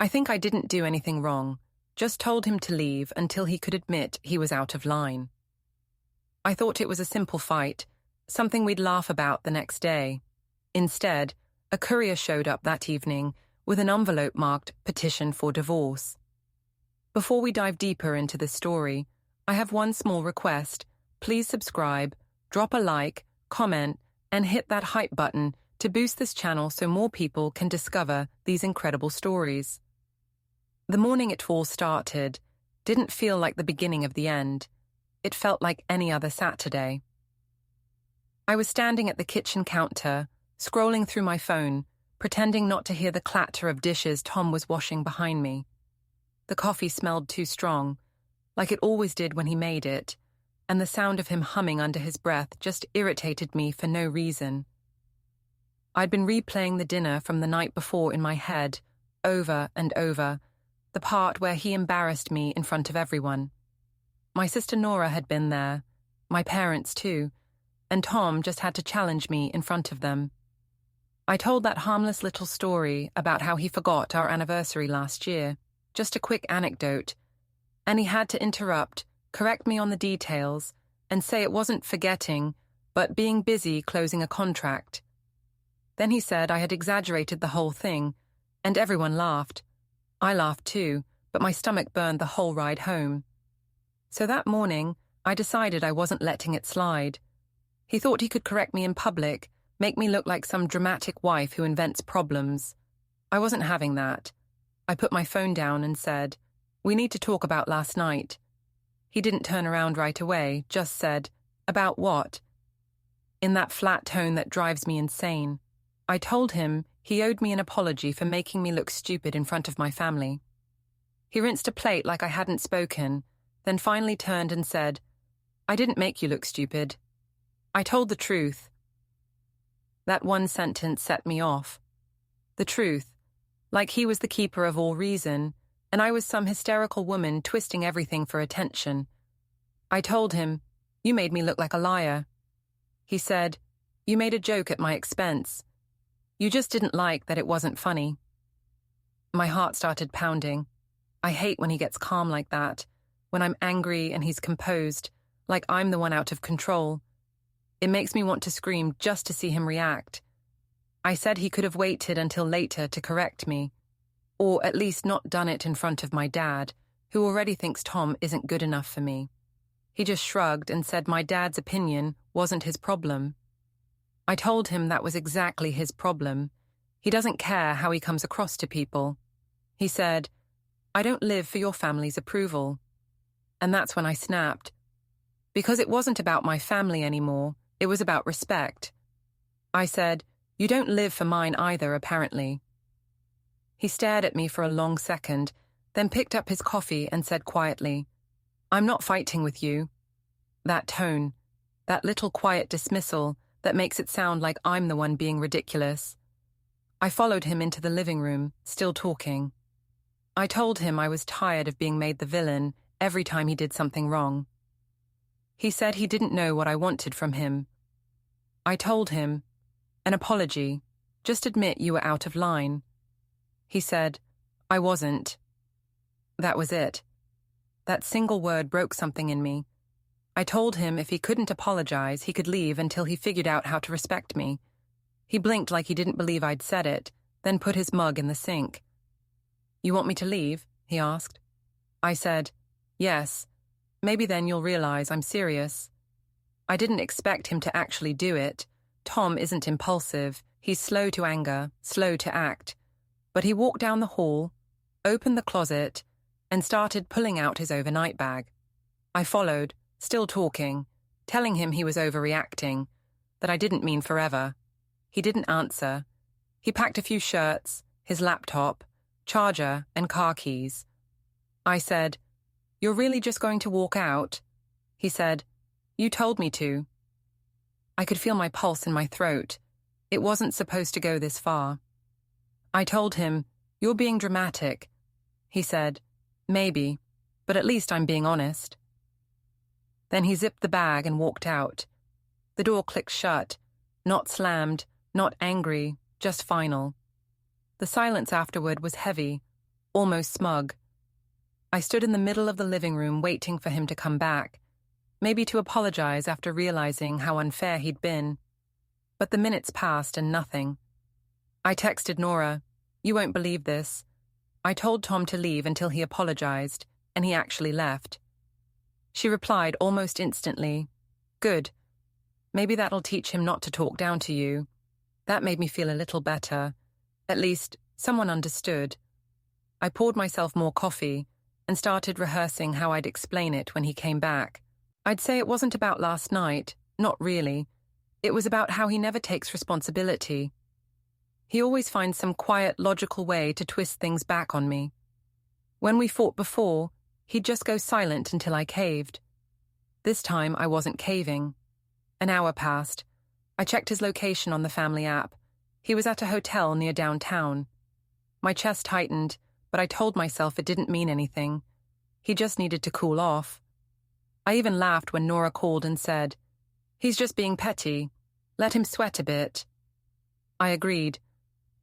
I think I didn't do anything wrong, just told him to leave until he could admit he was out of line. I thought it was a simple fight, something we'd laugh about the next day. Instead, a courier showed up that evening with an envelope marked "Petition for Divorce." Before we dive deeper into this story, I have one small request. Please subscribe, drop a like, comment, and hit that hype button to boost this channel so more people can discover these incredible stories. The morning it all started didn't feel like the beginning of the end. It felt like any other Saturday. I was standing at the kitchen counter, scrolling through my phone, pretending not to hear the clatter of dishes Tom was washing behind me. The coffee smelled too strong, like it always did when he made it, and the sound of him humming under his breath just irritated me for no reason. I'd been replaying the dinner from the night before in my head, over and over, the part where he embarrassed me in front of everyone. My sister Nora had been there, my parents too, and Tom just had to challenge me in front of them. I told that harmless little story about how he forgot our anniversary last year, just a quick anecdote, and he had to interrupt, correct me on the details, and say it wasn't forgetting, but being busy closing a contract. Then he said I had exaggerated the whole thing, and everyone laughed. I laughed too, but my stomach burned the whole ride home. So that morning, I decided I wasn't letting it slide. He thought he could correct me in public, make me look like some dramatic wife who invents problems. I wasn't having that. I put my phone down and said, "We need to talk about last night." He didn't turn around right away, just said, "About what?" In that flat tone that drives me insane. I told him he owed me an apology for making me look stupid in front of my family. He rinsed a plate like I hadn't spoken, then finally turned and said, "I didn't make you look stupid. I told the truth." That one sentence set me off. The truth, like he was the keeper of all reason, and I was some hysterical woman twisting everything for attention. I told him, "You made me look like a liar." He said, "You made a joke at my expense. You just didn't like that it wasn't funny." My heart started pounding. I hate when he gets calm like that, when I'm angry and he's composed, like I'm the one out of control. It makes me want to scream just to see him react. I said he could have waited until later to correct me, or at least not done it in front of my dad, who already thinks Tom isn't good enough for me. He just shrugged and said my dad's opinion wasn't his problem. I told him that was exactly his problem. He doesn't care how he comes across to people. He said, "I don't live for your family's approval." And that's when I snapped. Because it wasn't about my family anymore, it was about respect. I said, "You don't live for mine either, apparently." He stared at me for a long second, then picked up his coffee and said quietly, "I'm not fighting with you." That tone, that little quiet dismissal that makes it sound like I'm the one being ridiculous. I followed him into the living room, still talking. I told him I was tired of being made the villain every time he did something wrong. He said he didn't know what I wanted from him. I told him, "An apology. Just admit you were out of line." He said, "I wasn't." That was it. That single word broke something in me. I told him if he couldn't apologize, he could leave until he figured out how to respect me. He blinked like he didn't believe I'd said it, then put his mug in the sink. "You want me to leave?" he asked. I said, "Yes. Maybe then you'll realize I'm serious." I didn't expect him to actually do it. Tom isn't impulsive. He's slow to anger, slow to act. But he walked down the hall, opened the closet, and started pulling out his overnight bag. I followed, still talking, telling him he was overreacting, that I didn't mean forever. He didn't answer. He packed a few shirts, his laptop, charger, and car keys. I said, "You're really just going to walk out?" He said, "You told me to." I could feel my pulse in my throat. It wasn't supposed to go this far. I told him, "You're being dramatic." He said, "Maybe, but at least I'm being honest." Then he zipped the bag and walked out. The door clicked shut, not slammed, not angry, just final. The silence afterward was heavy, almost smug. I stood in the middle of the living room waiting for him to come back, maybe to apologize after realizing how unfair he'd been. But the minutes passed and nothing. I texted Nora, "You won't believe this. I told Tom to leave until he apologized, and he actually left." She replied almost instantly, "Good. Maybe that'll teach him not to talk down to you." That made me feel a little better. At least, someone understood. I poured myself more coffee and started rehearsing how I'd explain it when he came back. I'd say it wasn't about last night, not really. It was about how he never takes responsibility. He always finds some quiet, logical way to twist things back on me. When we fought before, he'd just go silent until I caved. This time, I wasn't caving. An hour passed. I checked his location on the family app. He was at a hotel near downtown. My chest tightened, but I told myself it didn't mean anything. He just needed to cool off. I even laughed when Nora called and said, "He's just being petty. Let him sweat a bit." I agreed.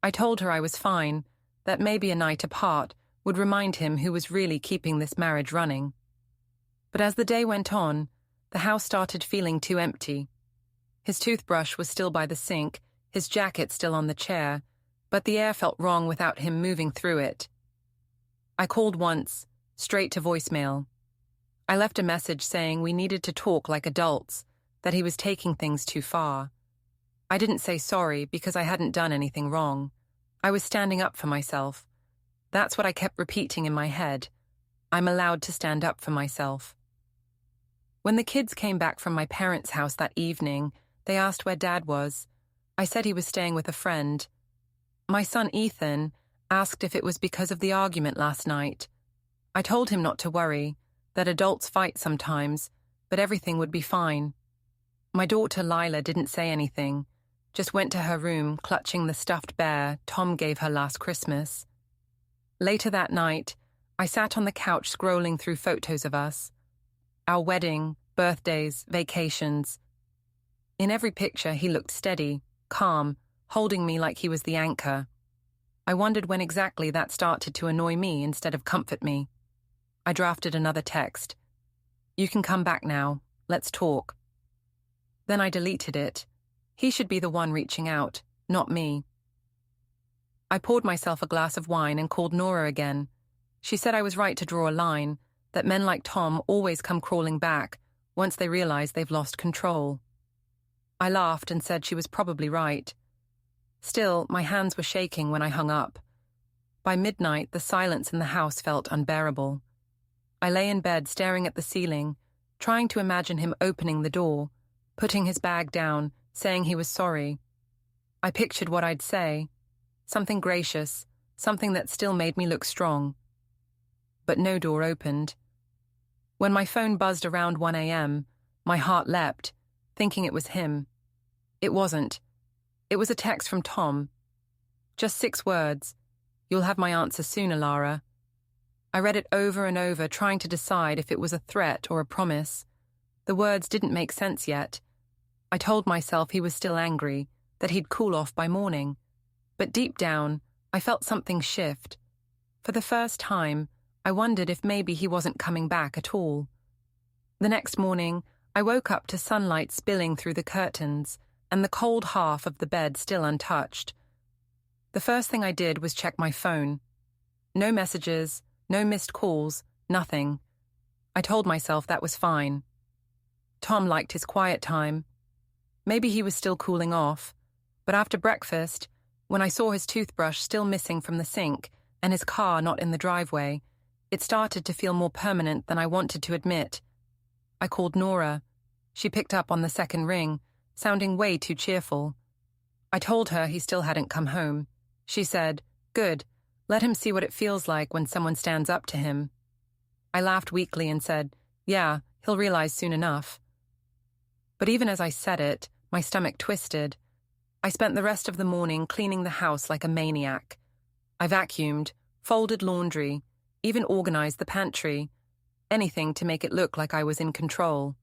I told her I was fine, that maybe a night apart would remind him who was really keeping this marriage running. But as the day went on, the house started feeling too empty. His toothbrush was still by the sink, his jacket still on the chair, but the air felt wrong without him moving through it. I called once, straight to voicemail. I left a message saying we needed to talk like adults, that he was taking things too far. I didn't say sorry because I hadn't done anything wrong. I was standing up for myself. That's what I kept repeating in my head. I'm allowed to stand up for myself. When the kids came back from my parents' house that evening, they asked where Dad was. I said he was staying with a friend. My son Ethan asked if it was because of the argument last night. I told him not to worry, that adults fight sometimes, but everything would be fine. My daughter Lila didn't say anything, just went to her room clutching the stuffed bear Tom gave her last Christmas. Later that night, I sat on the couch scrolling through photos of us. Our wedding, birthdays, vacations. In every picture, he looked steady, calm, holding me like he was the anchor. I wondered when exactly that started to annoy me instead of comfort me. I drafted another text. "You can come back now. Let's talk." Then I deleted it. He should be the one reaching out, not me. I poured myself a glass of wine and called Nora again. She said I was right to draw a line, that men like Tom always come crawling back once they realize they've lost control. I laughed and said she was probably right. Still, my hands were shaking when I hung up. By midnight, the silence in the house felt unbearable. I lay in bed staring at the ceiling, trying to imagine him opening the door, putting his bag down, saying he was sorry. I pictured what I'd say, something gracious, something that still made me look strong. But no door opened. When my phone buzzed around 1 a.m., my heart leapt, thinking it was him. It wasn't. It was a text from Tom. Just 6 words. "You'll have my answer sooner, Lara." I read it over and over, trying to decide if it was a threat or a promise. The words didn't make sense yet. I told myself he was still angry, that he'd cool off by morning. But deep down, I felt something shift. For the first time, I wondered if maybe he wasn't coming back at all. The next morning, I woke up to sunlight spilling through the curtains and the cold half of the bed still untouched. The first thing I did was check my phone. No messages, no missed calls, nothing. I told myself that was fine. Tom liked his quiet time. Maybe he was still cooling off, but after breakfast, when I saw his toothbrush still missing from the sink and his car not in the driveway, it started to feel more permanent than I wanted to admit. I called Nora. She picked up on the second ring, sounding way too cheerful. I told her he still hadn't come home. She said, "Good, let him see what it feels like when someone stands up to him." I laughed weakly and said, "Yeah, he'll realize soon enough." But even as I said it, my stomach twisted. I spent the rest of the morning cleaning the house like a maniac. I vacuumed, folded laundry, even organized the pantry, anything to make it look like I was in control.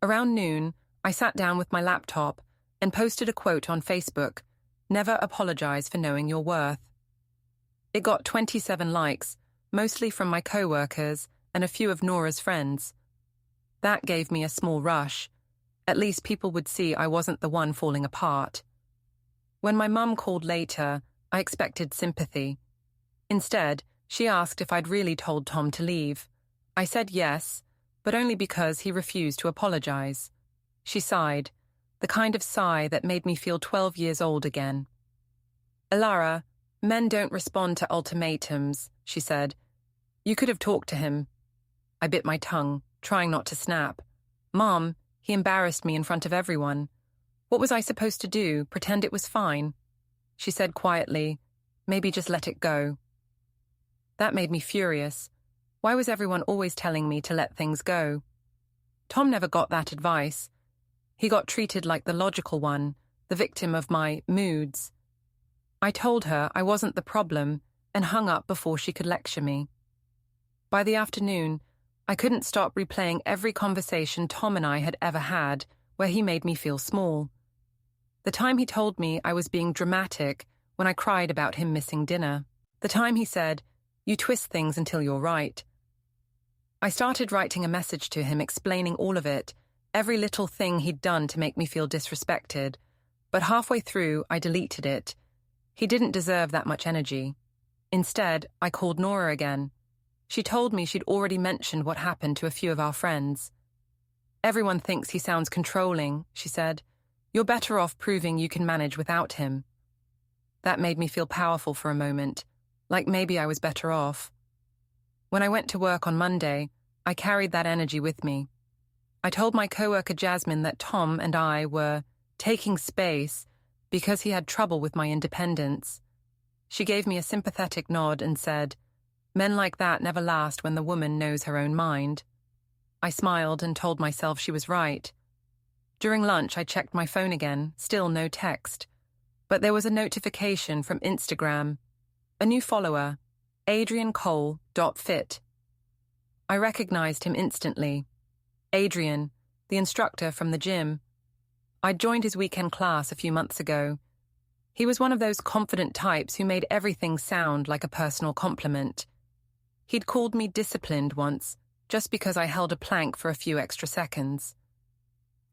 Around noon, I sat down with my laptop and posted a quote on Facebook, "Never apologize for knowing your worth." It got 27 likes, mostly from my co-workers and a few of Nora's friends. That gave me a small rush. At least people would see I wasn't the one falling apart. When my mum called later, I expected sympathy. Instead, she asked if I'd really told Tom to leave. I said yes, but only because he refused to apologize. She sighed, the kind of sigh that made me feel 12 years old again. "Alara, men don't respond to ultimatums," she said. "You could have talked to him." I bit my tongue, trying not to snap. "Mom, he embarrassed me in front of everyone. What was I supposed to do, pretend it was fine?" She said quietly, "Maybe just let it go." That made me furious. Why was everyone always telling me to let things go? Tom never got that advice. He got treated like the logical one, the victim of my moods. I told her I wasn't the problem and hung up before she could lecture me. By the afternoon, I couldn't stop replaying every conversation Tom and I had ever had where he made me feel small. The time he told me I was being dramatic when I cried about him missing dinner. The time he said, "You twist things until you're right." I started writing a message to him explaining all of it, every little thing he'd done to make me feel disrespected, but halfway through I deleted it. He didn't deserve that much energy. Instead, I called Nora again. She told me she'd already mentioned what happened to a few of our friends. "Everyone thinks he sounds controlling," she said. "You're better off proving you can manage without him." That made me feel powerful for a moment, like maybe I was better off. When I went to work on Monday, I carried that energy with me. I told my coworker Jasmine that Tom and I were taking space because he had trouble with my independence. She gave me a sympathetic nod and said, "Men like that never last when the woman knows her own mind." I smiled and told myself she was right. During lunch, I checked my phone again, still no text. But there was a notification from Instagram. A new follower, AdrianCole.fit. I recognized him instantly. Adrian, the instructor from the gym. I'd joined his weekend class a few months ago. He was one of those confident types who made everything sound like a personal compliment. He'd called me disciplined once, just because I held a plank for a few extra seconds.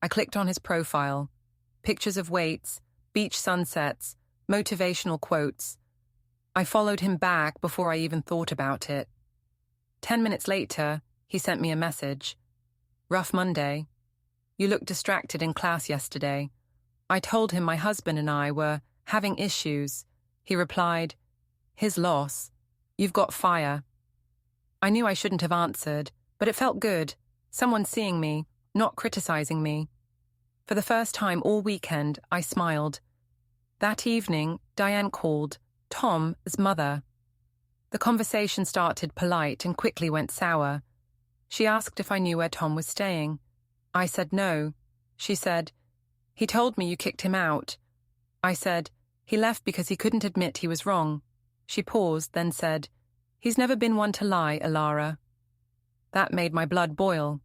I clicked on his profile. Pictures of weights, beach sunsets, motivational quotes. I followed him back before I even thought about it. 10 minutes later, he sent me a message. "Rough Monday. You looked distracted in class yesterday." I told him my husband and I were having issues. He replied, "His loss. You've got fire." I knew I shouldn't have answered, but it felt good. Someone seeing me, not criticizing me. For the first time all weekend, I smiled. That evening, Diane called, Tom's mother. The conversation started polite and quickly went sour. She asked if I knew where Tom was staying. I said no. She said, "He told me you kicked him out." I said, "He left because he couldn't admit he was wrong." She paused, then said, "He's never been one to lie, Alara." That made my blood boil.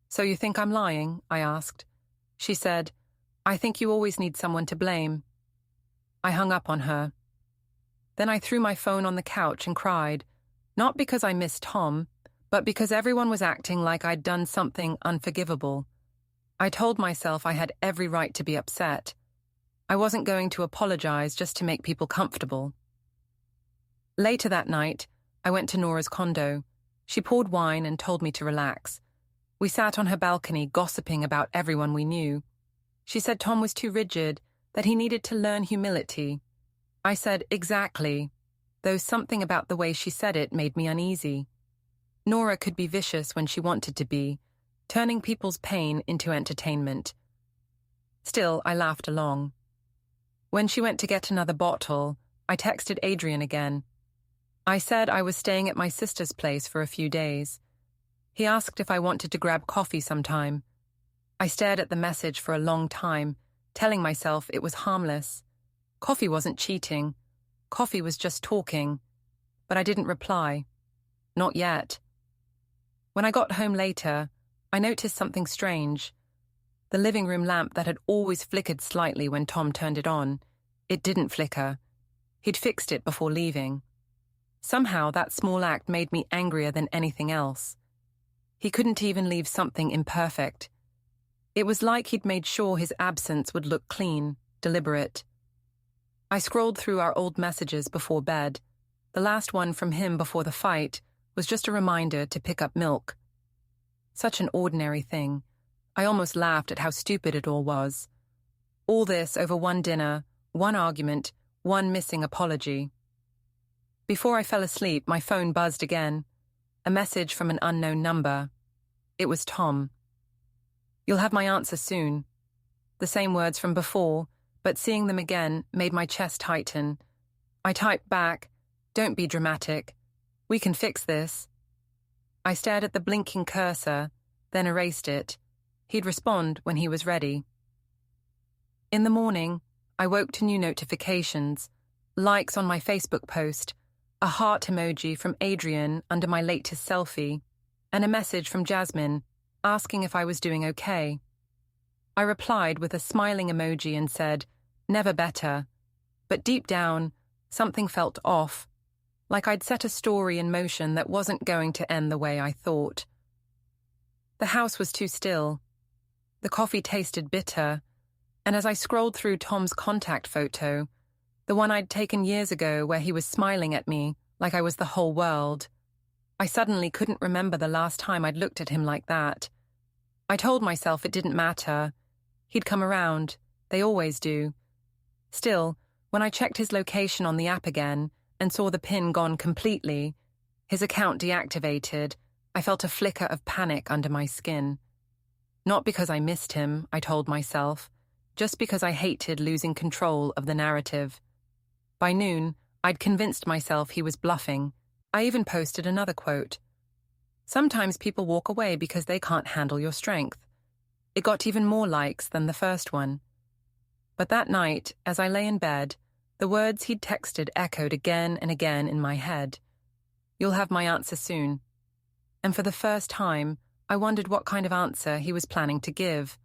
"So you think I'm lying?" I asked. She said, "I think you always need someone to blame." I hung up on her. Then I threw my phone on the couch and cried, not because I missed Tom, but because everyone was acting like I'd done something unforgivable. I told myself I had every right to be upset. I wasn't going to apologize just to make people comfortable. Later that night, I went to Nora's condo. She poured wine and told me to relax. We sat on her balcony gossiping about everyone we knew. She said Tom was too rigid, that he needed to learn humility. I said, "Exactly," though something about the way she said it made me uneasy. Nora could be vicious when she wanted to be, turning people's pain into entertainment. Still, I laughed along. When she went to get another bottle, I texted Adrian again. I said I was staying at my sister's place for a few days. He asked if I wanted to grab coffee sometime. I stared at the message for a long time, telling myself it was harmless. Coffee wasn't cheating. Coffee was just talking. But I didn't reply. Not yet. When I got home later, I noticed something strange. The living room lamp that had always flickered slightly when Tom turned it on, it didn't flicker. He'd fixed it before leaving. Somehow that small act made me angrier than anything else. He couldn't even leave something imperfect. It was like he'd made sure his absence would look clean, deliberate. I scrolled through our old messages before bed. The last one from him before the fight was just a reminder to pick up milk. Such an ordinary thing. I almost laughed at how stupid it all was. All this over one dinner, one argument, one missing apology. Before I fell asleep, my phone buzzed again. A message from an unknown number. It was Tom. "You'll have my answer soon." The same words from before, but seeing them again made my chest tighten. I typed back, "Don't be dramatic. We can fix this." I stared at the blinking cursor, then erased it. He'd respond when he was ready. In the morning, I woke to new notifications, likes on my Facebook post, a heart emoji from Adrian under my latest selfie, and a message from Jasmine asking if I was doing okay. I replied with a smiling emoji and said, "Never better." But deep down, something felt off, like I'd set a story in motion that wasn't going to end the way I thought. The house was too still. The coffee tasted bitter, and as I scrolled through Tom's contact photo, the one I'd taken years ago where he was smiling at me like I was the whole world, I suddenly couldn't remember the last time I'd looked at him like that. I told myself it didn't matter. He'd come around. They always do. Still, when I checked his location on the app again and saw the pin gone completely, his account deactivated, I felt a flicker of panic under my skin. Not because I missed him, I told myself, just because I hated losing control of the narrative. By noon, I'd convinced myself he was bluffing. I even posted another quote. "Sometimes people walk away because they can't handle your strength." It got even more likes than the first one. But that night, as I lay in bed, the words he'd texted echoed again and again in my head. "You'll have my answer soon." And for the first time, I wondered what kind of answer he was planning to give.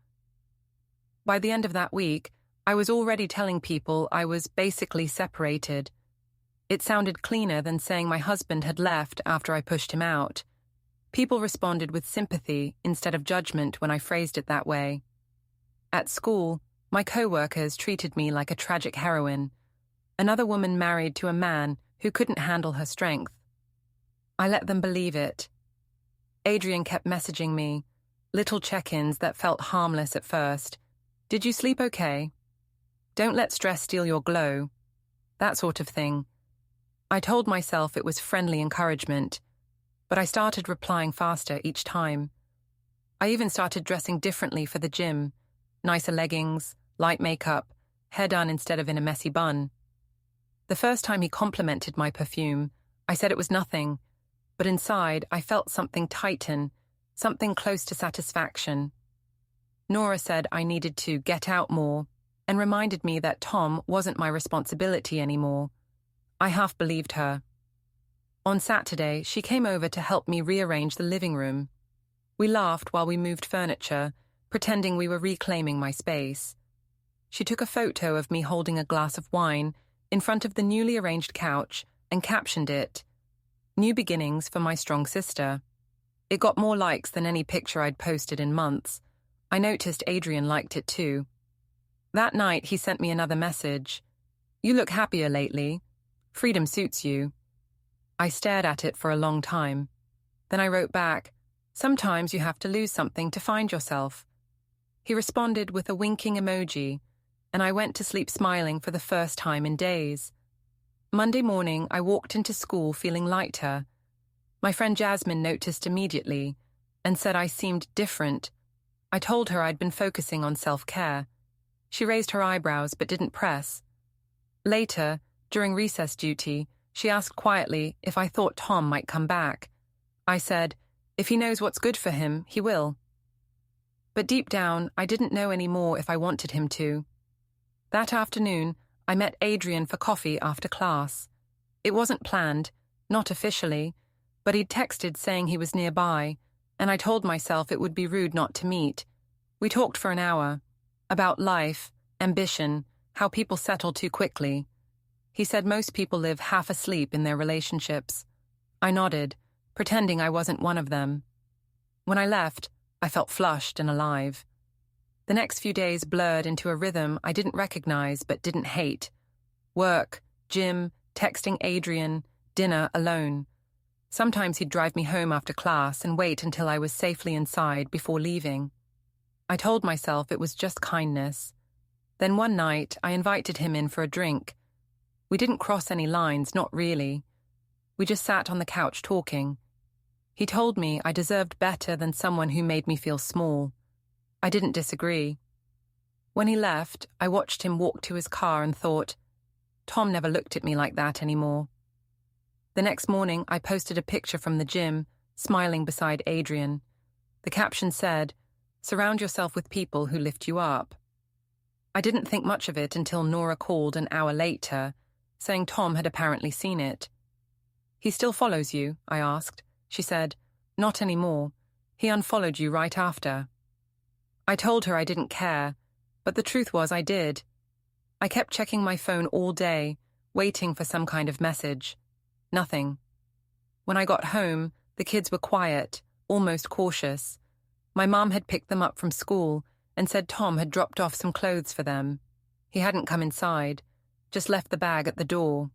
By the end of that week, I was already telling people I was basically separated. It sounded cleaner than saying my husband had left after I pushed him out. People responded with sympathy instead of judgment when I phrased it that way. At school, my co-workers treated me like a tragic heroine, another woman married to a man who couldn't handle her strength. I let them believe it. Adrian kept messaging me, little check-ins that felt harmless at first. "Did you sleep okay? Don't let stress steal your glow." That sort of thing. I told myself it was friendly encouragement, but I started replying faster each time. I even started dressing differently for the gym, nicer leggings, light makeup, hair done instead of in a messy bun. The first time he complimented my perfume, I said it was nothing, but inside I felt something tighten, something close to satisfaction. Nora said I needed to get out more and reminded me that Tom wasn't my responsibility anymore. I half believed her. On Saturday, she came over to help me rearrange the living room. We laughed while we moved furniture, pretending we were reclaiming my space. She took a photo of me holding a glass of wine in front of the newly arranged couch and captioned it, "New beginnings for my strong sister." It got more likes than any picture I'd posted in months. I noticed Adrian liked it too. That night, he sent me another message. "You look happier lately. Freedom suits you." I stared at it for a long time. Then I wrote back, "Sometimes you have to lose something to find yourself." He responded with a winking emoji, and I went to sleep smiling for the first time in days. Monday morning, I walked into school feeling lighter. My friend Jasmine noticed immediately and said I seemed different. I told her I'd been focusing on self-care. She raised her eyebrows but didn't press. Later, during recess duty, she asked quietly if I thought Tom might come back. I said, "If he knows what's good for him, he will." But deep down, I didn't know anymore if I wanted him to. That afternoon, I met Adrian for coffee after class. It wasn't planned, not officially, but he'd texted saying he was nearby, and I told myself it would be rude not to meet. We talked for an hour, about life, ambition, how people settle too quickly. He said most people live half asleep in their relationships. I nodded, pretending I wasn't one of them. When I left, I felt flushed and alive. The next few days blurred into a rhythm I didn't recognize but didn't hate. Work, gym, texting Adrian, dinner alone. Sometimes he'd drive me home after class and wait until I was safely inside before leaving. I told myself it was just kindness. Then one night, I invited him in for a drink. We didn't cross any lines, not really. We just sat on the couch talking. He told me I deserved better than someone who made me feel small. I didn't disagree. When he left, I watched him walk to his car and thought, Tom never looked at me like that anymore. The next morning, I posted a picture from the gym, smiling beside Adrian. The caption said, "Surround yourself with people who lift you up." I didn't think much of it until Nora called an hour later, saying Tom had apparently seen it. "He still follows you?" I asked. She said, "Not anymore. He unfollowed you right after." I told her I didn't care, but the truth was I did. I kept checking my phone all day, waiting for some kind of message. Nothing. When I got home, the kids were quiet, almost cautious. My mom had picked them up from school and said Tom had dropped off some clothes for them. He hadn't come inside, just left the bag at the door.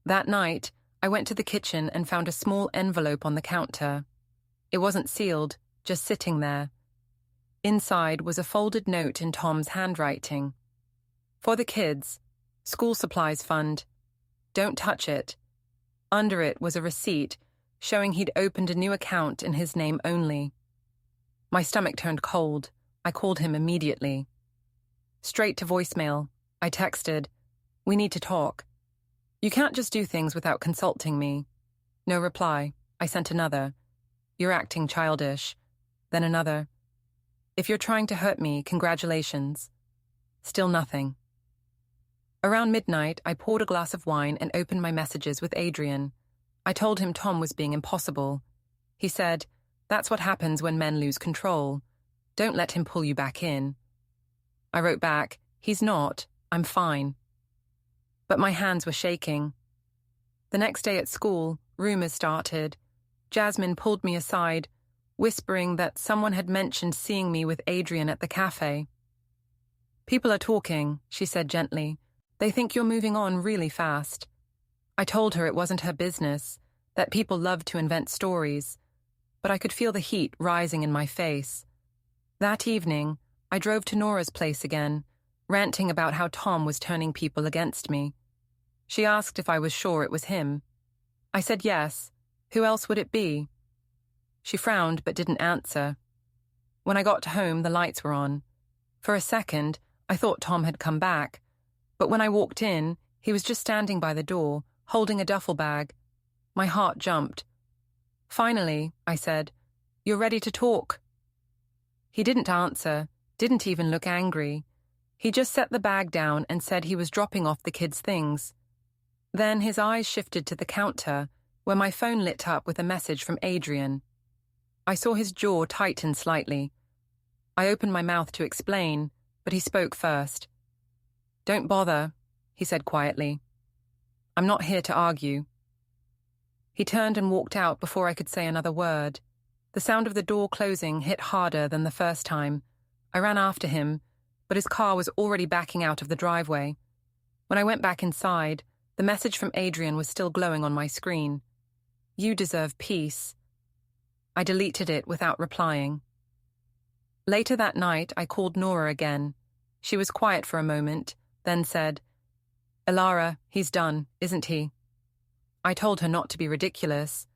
That night, I went to the kitchen and found a small envelope on the counter. It wasn't sealed, just sitting there. Inside was a folded note in Tom's handwriting. "For the kids, school supplies fund. Don't touch it." Under it was a receipt showing he'd opened a new account in his name only. My stomach turned cold. I called him immediately. Straight to voicemail, I texted, "We need to talk." "You can't just do things without consulting me." No reply. I sent another. "You're acting childish." Then another. "If you're trying to hurt me, congratulations." Still nothing. Around midnight, I poured a glass of wine and opened my messages with Adrian. I told him Tom was being impossible. He said, "That's what happens when men lose control. Don't let him pull you back in." I wrote back, "He's not. I'm fine." But my hands were shaking. The next day at school, rumors started. Jasmine pulled me aside, whispering that someone had mentioned seeing me with Adrian at the cafe. "People are talking," she said gently. "They think you're moving on really fast." I told her it wasn't her business, that people love to invent stories, but I could feel the heat rising in my face. That evening, I drove to Nora's place again, ranting about how Tom was turning people against me. She asked if I was sure it was him. I said yes. Who else would it be? She frowned but didn't answer. When I got home, the lights were on. For a second, I thought Tom had come back, but when I walked in, he was just standing by the door, holding a duffel bag. My heart jumped. "Finally," I said, "you're ready to talk." He didn't answer, didn't even look angry. He just set the bag down and said he was dropping off the kids' things. Then his eyes shifted to the counter, where my phone lit up with a message from Adrian. I saw his jaw tighten slightly. I opened my mouth to explain, but he spoke first. "Don't bother," he said quietly. "I'm not here to argue." He turned and walked out before I could say another word. The sound of the door closing hit harder than the first time. I ran after him, but his car was already backing out of the driveway. When I went back inside, the message from Adrian was still glowing on my screen. "You deserve peace." I deleted it without replying. Later that night, I called Nora again. She was quiet for a moment, then said, "Elara, he's done, isn't he?" I told her not to be ridiculous.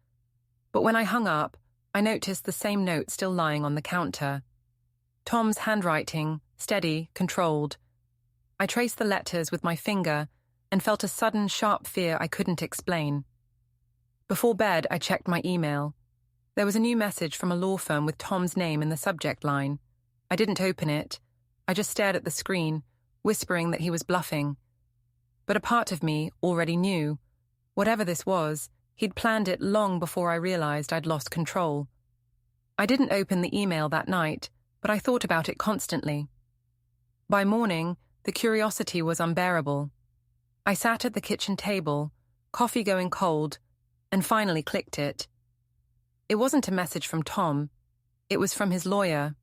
But when I hung up, I noticed the same note still lying on the counter. Tom's handwriting, steady, controlled. I traced the letters with my finger and felt a sudden, sharp fear I couldn't explain. Before bed, I checked my email. There was a new message from a law firm with Tom's name in the subject line. I didn't open it. I just stared at the screen, whispering that he was bluffing. But a part of me already knew. Whatever this was, he'd planned it long before I realized I'd lost control. I didn't open the email that night, but I thought about it constantly. By morning, the curiosity was unbearable. I sat at the kitchen table, coffee going cold, and finally clicked it. It wasn't a message from Tom. It was from his lawyer.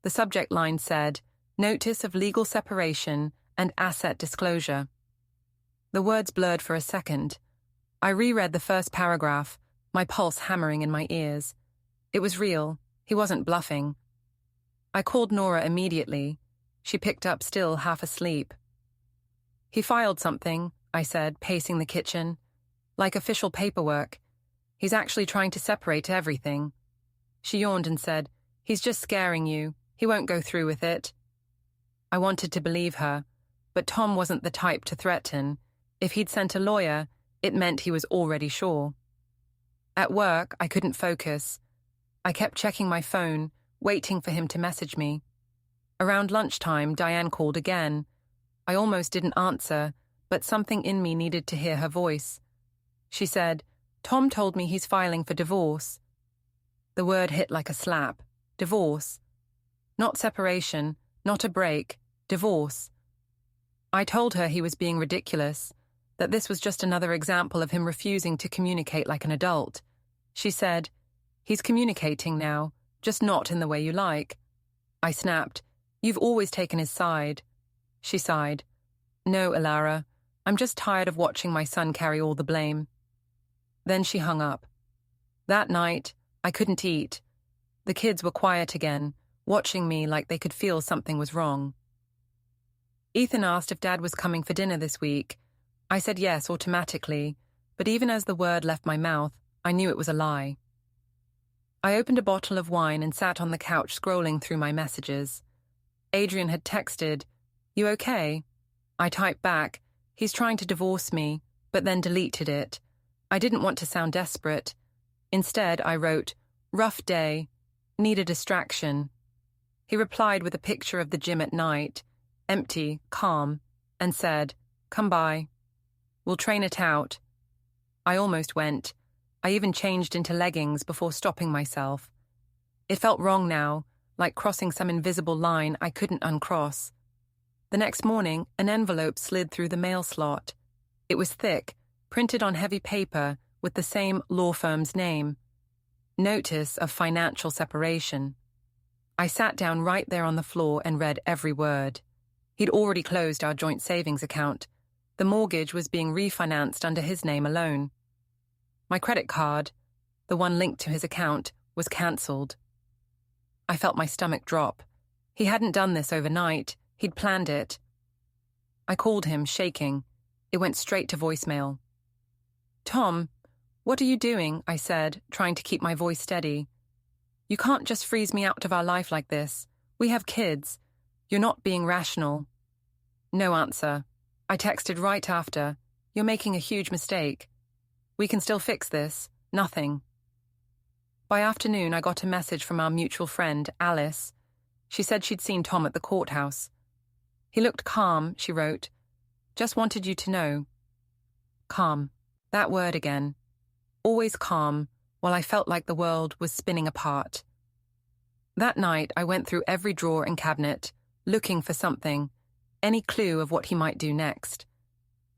The subject line said, "Notice of legal separation and asset disclosure." The words blurred for a second. I reread the first paragraph, my pulse hammering in my ears. It was real. He wasn't bluffing. I called Nora immediately. She picked up, still half asleep. "He filed something," I said, pacing the kitchen. "Like official paperwork. He's actually trying to separate everything." She yawned and said, "He's just scaring you. He won't go through with it." I wanted to believe her, but Tom wasn't the type to threaten. If he'd sent a lawyer, it meant he was already sure. At work, I couldn't focus. I kept checking my phone, waiting for him to message me. Around lunchtime, Diane called again. I almost didn't answer, but something in me needed to hear her voice. She said, "Tom told me he's filing for divorce." The word hit like a slap. Divorce. Not separation, not a break. Divorce. I told her he was being ridiculous, that this was just another example of him refusing to communicate like an adult. She said, "He's communicating now, just not in the way you like." I snapped, "You've always taken his side." She sighed. "No, Ilara, I'm just tired of watching my son carry all the blame." Then she hung up. That night, I couldn't eat. The kids were quiet again, watching me like they could feel something was wrong. Ethan asked if Dad was coming for dinner this week. I said yes automatically, but even as the word left my mouth, I knew it was a lie. I opened a bottle of wine and sat on the couch scrolling through my messages. Adrian had texted, "You okay?" I typed back, "He's trying to divorce me," but then deleted it. I didn't want to sound desperate. Instead, I wrote, "Rough day. Need a distraction." He replied with a picture of the gym at night, empty, calm, and said, "Come by. We'll train it out." I almost went. I even changed into leggings before stopping myself. It felt wrong now, like crossing some invisible line I couldn't uncross. The next morning, an envelope slid through the mail slot. It was thick, printed on heavy paper with the same law firm's name. Notice of financial separation. I sat down right there on the floor and read every word. He'd already closed our joint savings account. The mortgage was being refinanced under his name alone. My credit card, the one linked to his account, was cancelled. I felt my stomach drop. He hadn't done this overnight. He'd planned it. I called him, shaking. It went straight to voicemail. "Tom, what are you doing?" I said, trying to keep my voice steady. "You can't just freeze me out of our life like this. We have kids. You're not being rational." No answer. I texted right after, "You're making a huge mistake. We can still fix this. Nothing." By afternoon, I got a message from our mutual friend, Alice. She said she'd seen Tom at the courthouse. "He looked calm," she wrote. "Just wanted you to know." Calm. That word again. Always calm, while I felt like the world was spinning apart. That night, I went through every drawer and cabinet, looking for something, any clue of what he might do next.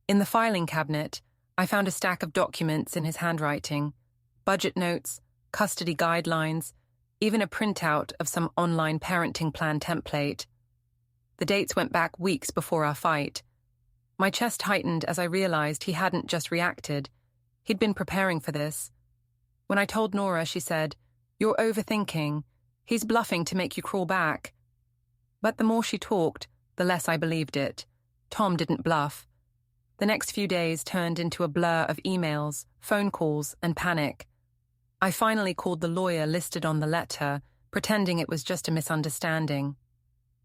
In the filing cabinet, I found a stack of documents in his handwriting, budget notes, custody guidelines, even a printout of some online parenting plan template. The dates went back weeks before our fight. My chest tightened as I realized he hadn't just reacted. He'd been preparing for this. When I told Nora, she said, "You're overthinking. He's bluffing to make you crawl back." But the more she talked, the less I believed it. Tom didn't bluff. The next few days turned into a blur of emails, phone calls, and panic. I finally called the lawyer listed on the letter, pretending it was just a misunderstanding.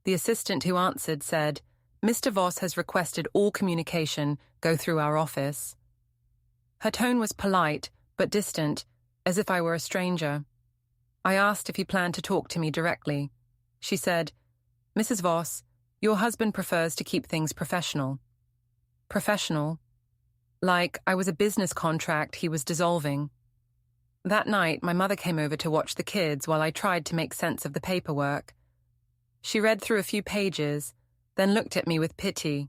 The assistant who answered said, "Mr. Voss has requested all communication go through our office." Her tone was polite, but distant, as if I were a stranger. I asked if he planned to talk to me directly. She said, "Mrs. Voss, your husband prefers to keep things professional." Professional? Like I was a business contract he was dissolving. That night, my mother came over to watch the kids while I tried to make sense of the paperwork. She read through a few pages, then looked at me with pity.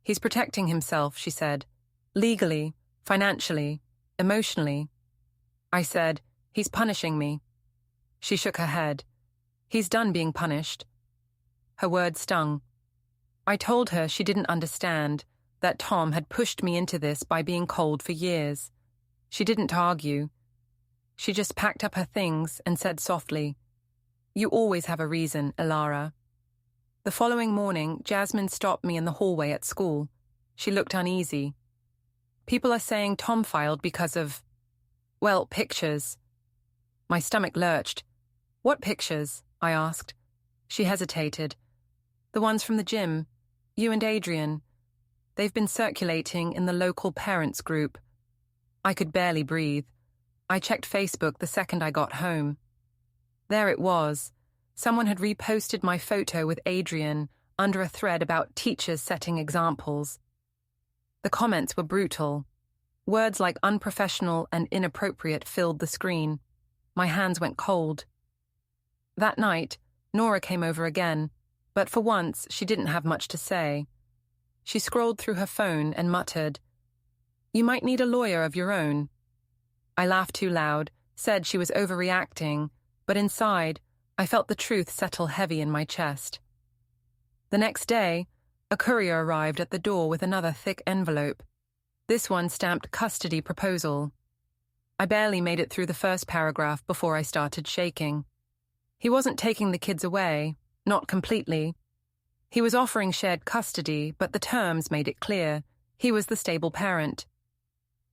He's protecting himself, she said. Legally, financially, emotionally. I said, he's punishing me. She shook her head. He's done being punished. Her words stung. I told her she didn't understand, that Tom had pushed me into this by being cold for years. She didn't argue. She just packed up her things and said softly, "You always have a reason, Ilara." The following morning, Jasmine stopped me in the hallway at school. She looked uneasy. "People are saying Tom filed because of, well, pictures." My stomach lurched. "What pictures?" I asked. She hesitated. "The ones from the gym. You and Adrian. They've been circulating in the local parents group." I could barely breathe. I checked Facebook the second I got home. There it was. Someone had reposted my photo with Adrian under a thread about teachers setting examples. The comments were brutal. Words like unprofessional and inappropriate filled the screen. My hands went cold. That night, Nora came over again, but for once she didn't have much to say. She scrolled through her phone and muttered, "You might need a lawyer of your own." I laughed too loud, said she was overreacting, but inside, I felt the truth settle heavy in my chest. The next day, a courier arrived at the door with another thick envelope. This one stamped custody proposal. I barely made it through the first paragraph before I started shaking. He wasn't taking the kids away, not completely. He was offering shared custody, but the terms made it clear. He was the stable parent.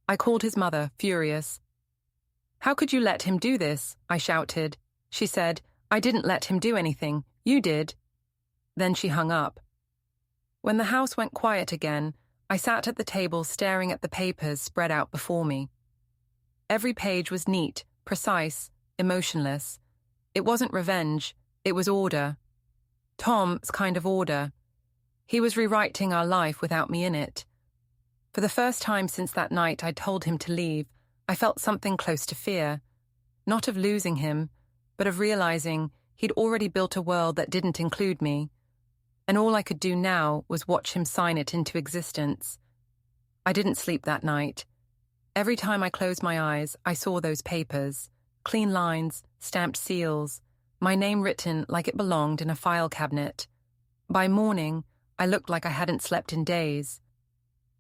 I called his mother, furious. "How could you let him do this?" I shouted. She said, "I didn't let him do anything. You did." Then she hung up. When the house went quiet again, I sat at the table staring at the papers spread out before me. Every page was neat, precise, emotionless. It wasn't revenge, it was order. Tom's kind of order. He was rewriting our life without me in it. For the first time since that night I told him to leave, I felt something close to fear. Not of losing him, but of realizing he'd already built a world that didn't include me. And all I could do now was watch him sign it into existence. I didn't sleep that night. Every time I closed my eyes, I saw those papers. Clean lines, stamped seals, my name written like it belonged in a file cabinet. By morning, I looked like I hadn't slept in days.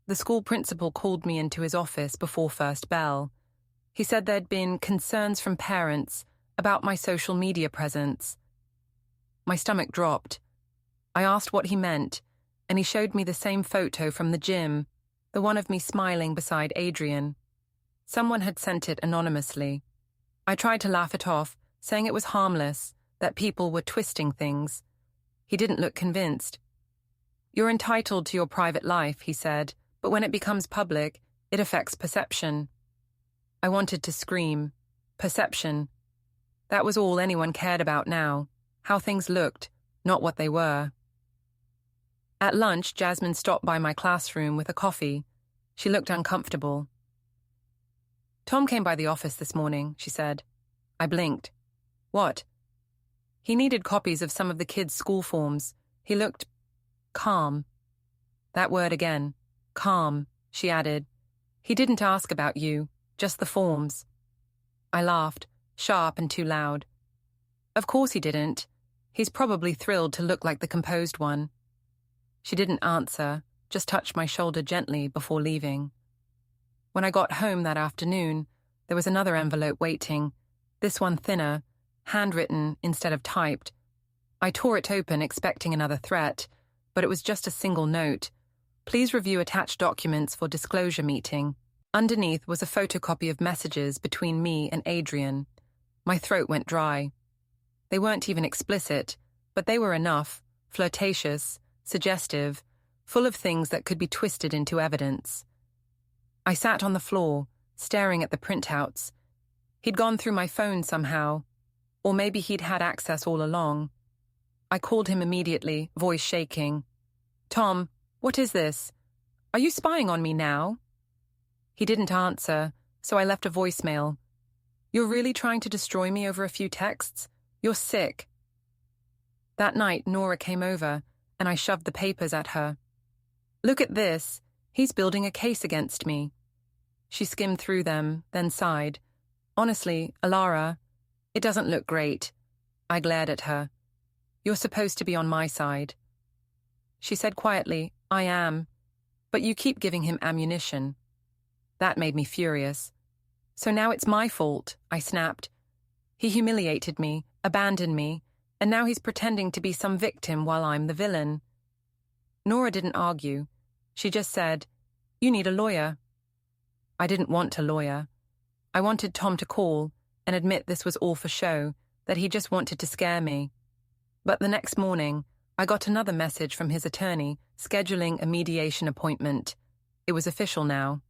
The school principal called me into his office before first bell. He said there'd been concerns from parents about my social media presence. My stomach dropped. I asked what he meant, and he showed me the same photo from the gym, the one of me smiling beside Adrian. Someone had sent it anonymously. I tried to laugh it off, saying it was harmless, that people were twisting things. He didn't look convinced. "You're entitled to your private life," he said, "but when it becomes public, it affects perception." I wanted to scream. Perception. That was all anyone cared about now, how things looked, not what they were. At lunch, Jasmine stopped by my classroom with a coffee. She looked uncomfortable. "Tom came by the office this morning," she said. I blinked. "What?" "He needed copies of some of the kids' school forms. He looked calm." That word again. Calm, she added. "He didn't ask about you, just the forms." I laughed, sharp and too loud. "Of course he didn't. He's probably thrilled to look like the composed one." She didn't answer, just touched my shoulder gently before leaving. When I got home that afternoon, there was another envelope waiting, this one thinner, handwritten instead of typed. I tore it open expecting another threat, but it was just a single note. "Please review attached documents for disclosure meeting." Underneath was a photocopy of messages between me and Adrian. My throat went dry. They weren't even explicit, but they were enough, flirtatious, suggestive, full of things that could be twisted into evidence. I sat on the floor, staring at the printouts. He'd gone through my phone somehow, or maybe he'd had access all along. I called him immediately, voice shaking. "Tom, what is this? Are you spying on me now?" He didn't answer, so I left a voicemail. "You're really trying to destroy me over a few texts? You're sick." That night, Nora came over, and I shoved the papers at her. Look at this. He's building a case against me. She skimmed through them, then sighed. Honestly, Alara, it doesn't look great. I glared at her. You're supposed to be on my side. She said quietly, I am, but you keep giving him ammunition. That made me furious. So now it's my fault, I snapped. He humiliated me, abandoned me, and now he's pretending to be some victim while I'm the villain. Nora didn't argue. She just said, You need a lawyer. I didn't want a lawyer. I wanted Tom to call and admit this was all for show, that he just wanted to scare me. But the next morning, I got another message from his attorney scheduling a mediation appointment. It was official now.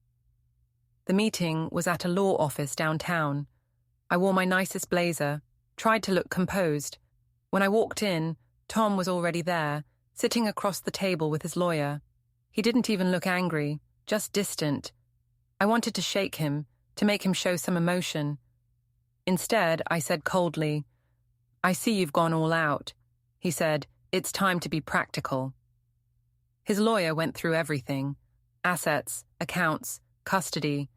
The meeting was at a law office downtown. I wore my nicest blazer, tried to look composed. When I walked in, Tom was already there, sitting across the table with his lawyer. He didn't even look angry, just distant. I wanted to shake him, to make him show some emotion. Instead, I said coldly, I see you've gone all out. He said, It's time to be practical. His lawyer went through everything. Assets, accounts, custody.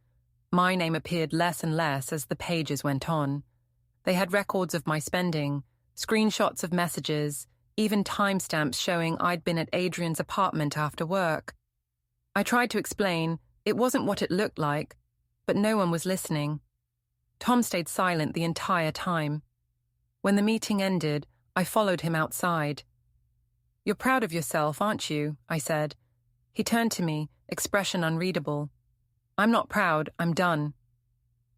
My name appeared less and less as the pages went on. They had records of my spending, screenshots of messages, even timestamps showing I'd been at Adrian's apartment after work. I tried to explain it wasn't what it looked like, but no one was listening. Tom stayed silent the entire time. When the meeting ended, I followed him outside. You're proud of yourself, aren't you? I said. He turned to me, expression unreadable. I'm not proud, I'm done.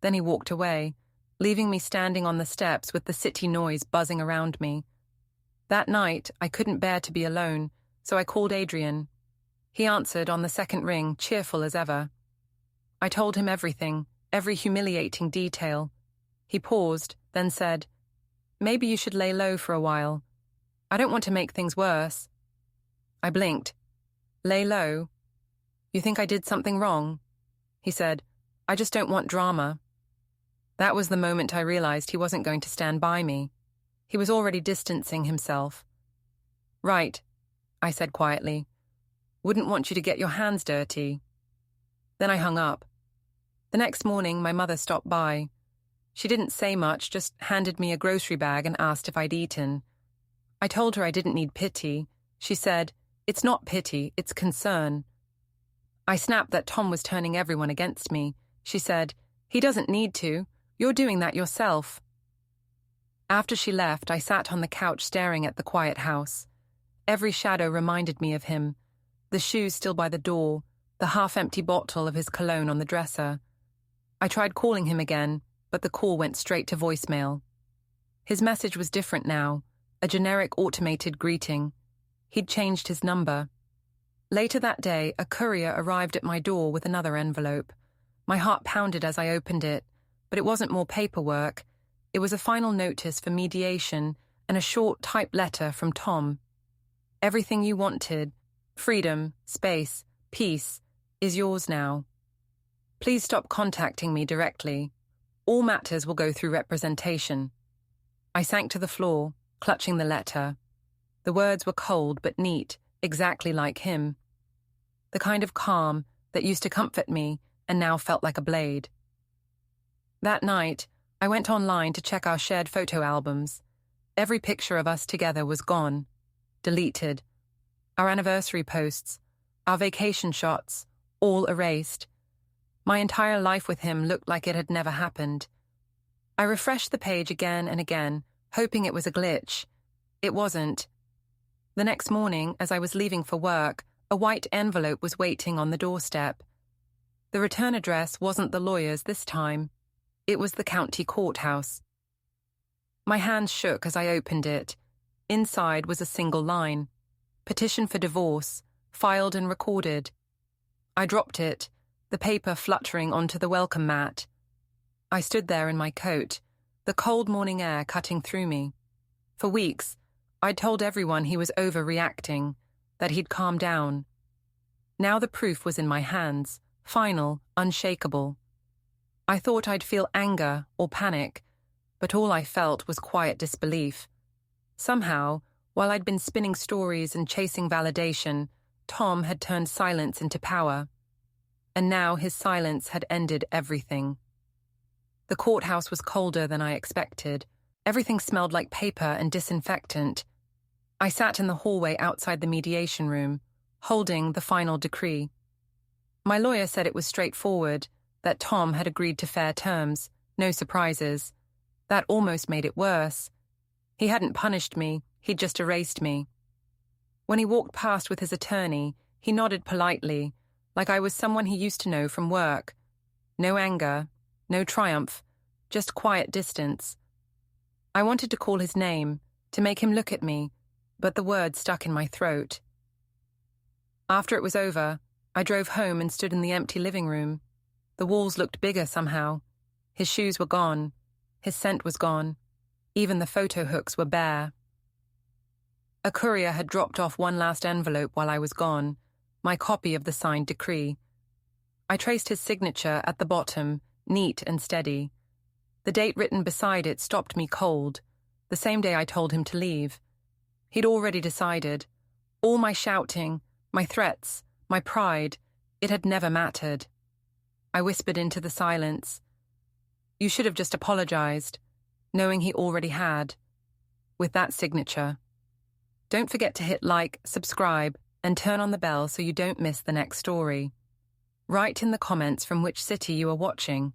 Then he walked away, leaving me standing on the steps with the city noise buzzing around me. That night, I couldn't bear to be alone, so I called Adrian. He answered on the second ring, cheerful as ever. I told him everything, every humiliating detail. He paused, then said, Maybe you should lay low for a while. I don't want to make things worse. I blinked. Lay low? You think I did something wrong? He said, I just don't want drama. That was the moment I realized he wasn't going to stand by me. He was already distancing himself. Right, I said quietly. Wouldn't want you to get your hands dirty. Then I hung up. The next morning, my mother stopped by. She didn't say much, just handed me a grocery bag and asked if I'd eaten. I told her I didn't need pity. She said, It's not pity, it's concern. I snapped that Tom was turning everyone against me. She said, He doesn't need to. You're doing that yourself. After she left, I sat on the couch staring at the quiet house. Every shadow reminded me of him. The shoes still by the door, the half-empty bottle of his cologne on the dresser. I tried calling him again, but the call went straight to voicemail. His message was different now, a generic automated greeting. He'd changed his number. Later that day, a courier arrived at my door with another envelope. My heart pounded as I opened it, but it wasn't more paperwork. It was a final notice for mediation and a short typed letter from Tom. Everything you wanted, freedom, space, peace, is yours now. Please stop contacting me directly. All matters will go through representation. I sank to the floor, clutching the letter. The words were cold but neat, exactly like him. The kind of calm that used to comfort me and now felt like a blade. That night, I went online to check our shared photo albums. Every picture of us together was gone, deleted. Our anniversary posts, our vacation shots, all erased. My entire life with him looked like it had never happened. I refreshed the page again and again, hoping it was a glitch. It wasn't. The next morning, as I was leaving for work, a white envelope was waiting on the doorstep. The return address wasn't the lawyer's this time. It was the county courthouse. My hands shook as I opened it. Inside was a single line. Petition for divorce, filed and recorded. I dropped it, the paper fluttering onto the welcome mat. I stood there in my coat, the cold morning air cutting through me. For weeks, I'd told everyone he was overreacting, that he'd calm down. Now the proof was in my hands, final, unshakable. I thought I'd feel anger or panic, but all I felt was quiet disbelief. Somehow, while I'd been spinning stories and chasing validation, Tom had turned silence into power, and now his silence had ended everything. The courthouse was colder than I expected. Everything smelled like paper and disinfectant. I sat in the hallway outside the mediation room, holding the final decree. My lawyer said it was straightforward, that Tom had agreed to fair terms, no surprises. That almost made it worse. He hadn't punished me, he'd just erased me. When he walked past with his attorney, he nodded politely, like I was someone he used to know from work. No anger, no triumph, just quiet distance. I wanted to call his name, to make him look at me, but the words stuck in my throat. After it was over, I drove home and stood in the empty living room. The walls looked bigger somehow. His shoes were gone. His scent was gone. Even the photo hooks were bare. A courier had dropped off one last envelope while I was gone, my copy of the signed decree. I traced his signature at the bottom, neat and steady. The date written beside it stopped me cold, the same day I told him to leave. He'd already decided. All my shouting, my threats, my pride, it had never mattered. I whispered into the silence. You should have just apologized, knowing he already had. With that signature. Don't forget to hit like, subscribe, and turn on the bell so you don't miss the next story. Write in the comments from which city you are watching.